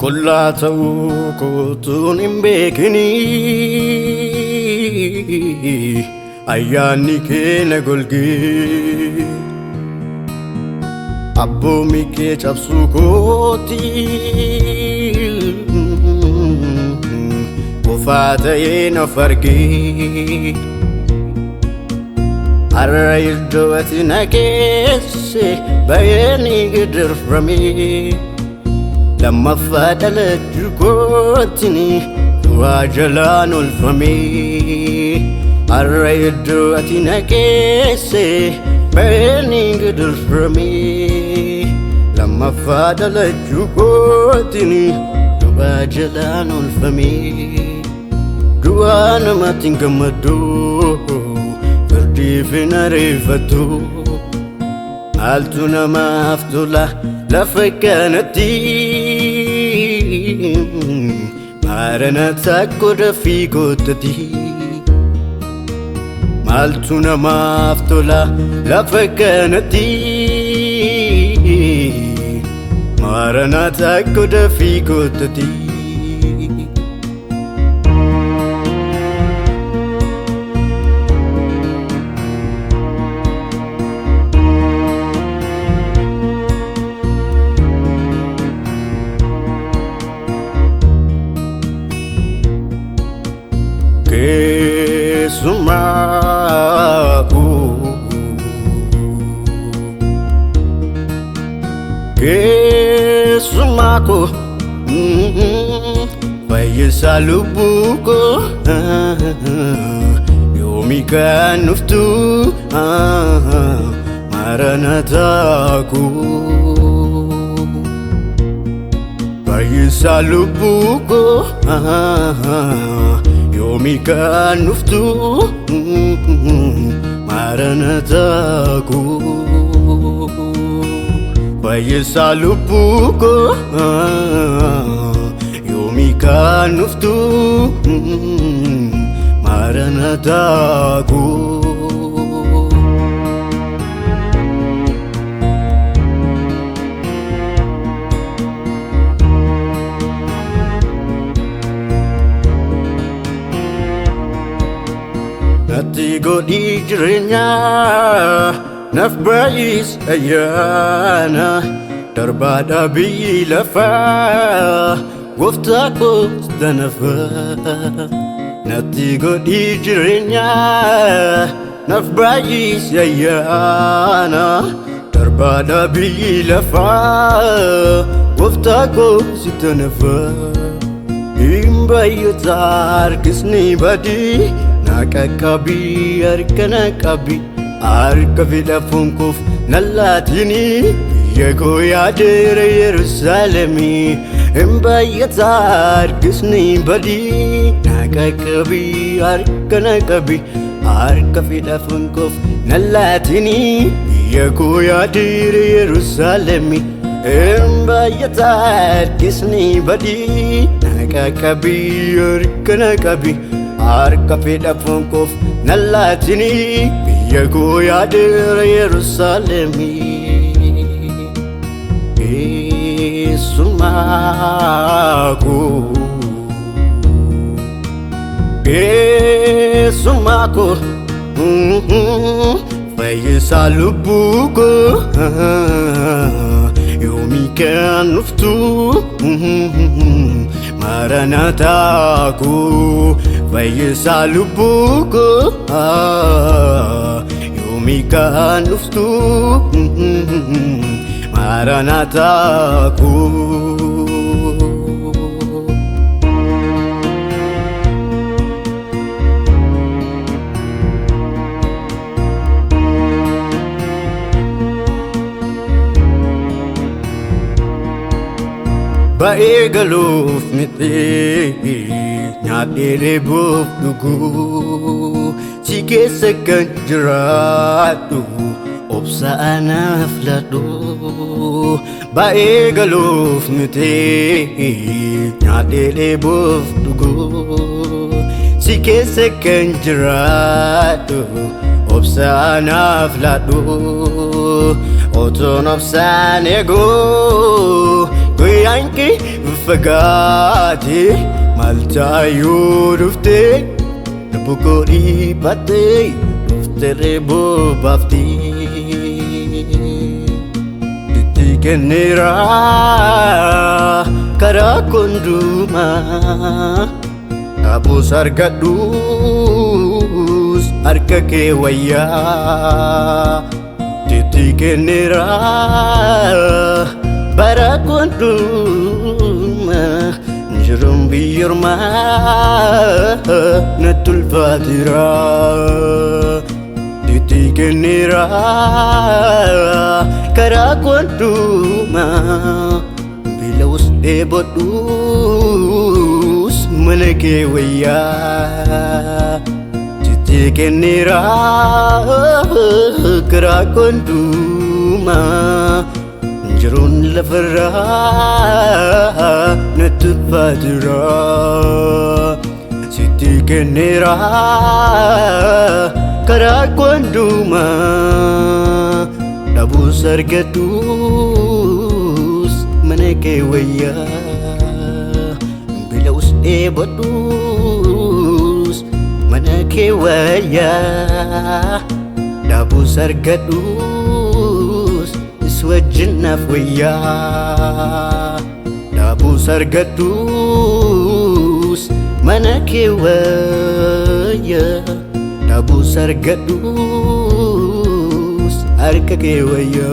Kullatawu kutun imbekini ayani kene golgi Abbo mike chapsu koti Kufata yena fargi Arayidwati nakese bayani gidir frami لما فاتلت جوتني واجلان الفمي الريد واتنا كيسي بيني قدر فرمي لما فاتلت جوتني واجلان الفمي جوانا ما تنكمدو فردي في ناري فتو قالتنا ما أفتلا لفكانتي مارنا تاكد في قدتي قالتنا ما أفتلا لفكانتي مارنا تاكد في قدتي Kesumaku Fayyisa lubbuko Yoomikaan dhuftu maranataaku Fayyisa lubbuko Yoomikaan dhuftu maranataaku Fayyisa lubbuko yoomikaan dhuftu maranataaku Natti godhi jireenya Naf bayis ayana Darbada biyyi lafa Gooftaa koos danafa Natti godhi jireenya Naf bayis ayana Darbada biyyi lafa Gooftaa koos danafa Himbayyota harkisni badi Naqaqabi harkana qabi Arka fida funkuf nallatini Yego yaadere Yerusalemi Himbayyota harkisni badi Naqaqabi harkana qabi Arka fida funkuf nallatini Yego yaadere Yerusalemi Himbayyota harkisni badi Naqaqabi harkana qabi Arka fida funkuf nallatini Yego yaadere Yerusalemi Kesumaku Fayyisa lubbuko Yoomikaan dhuftu maranataaku Fayyisa lubbuko yoomikaan dhuftu maranataaku Ba'ee galuuf miti nyaadhee dheebuuf dhuguu si keessa kan jiraadhu obsa'anaaf ladhu Ba'ee galuuf miti nyaadhee dheebuuf dhuguu si keessa kan jiraadhu obsa'anaaf ladhu Otoon obsaan eeguu guyyaanki fagaate maltaayoo dhufte Bukori bate uftere bo bafti Diti kenera kara konduma Abu sargadus arka ke waya Diti kenera bara konduma Jerum biyurma natul fatira Diti kenira kara konduma Bilaus debodus meneke waya Diti kenira kara konduma Jerun lafara natul fatira Siti kenera kara konduma Dabu sargatus meneke waya Bilaus debodus meneke waya Dabu sargatus Swajna fwaya Dabu sargatus manake waya Dabu sargatus arka ke waya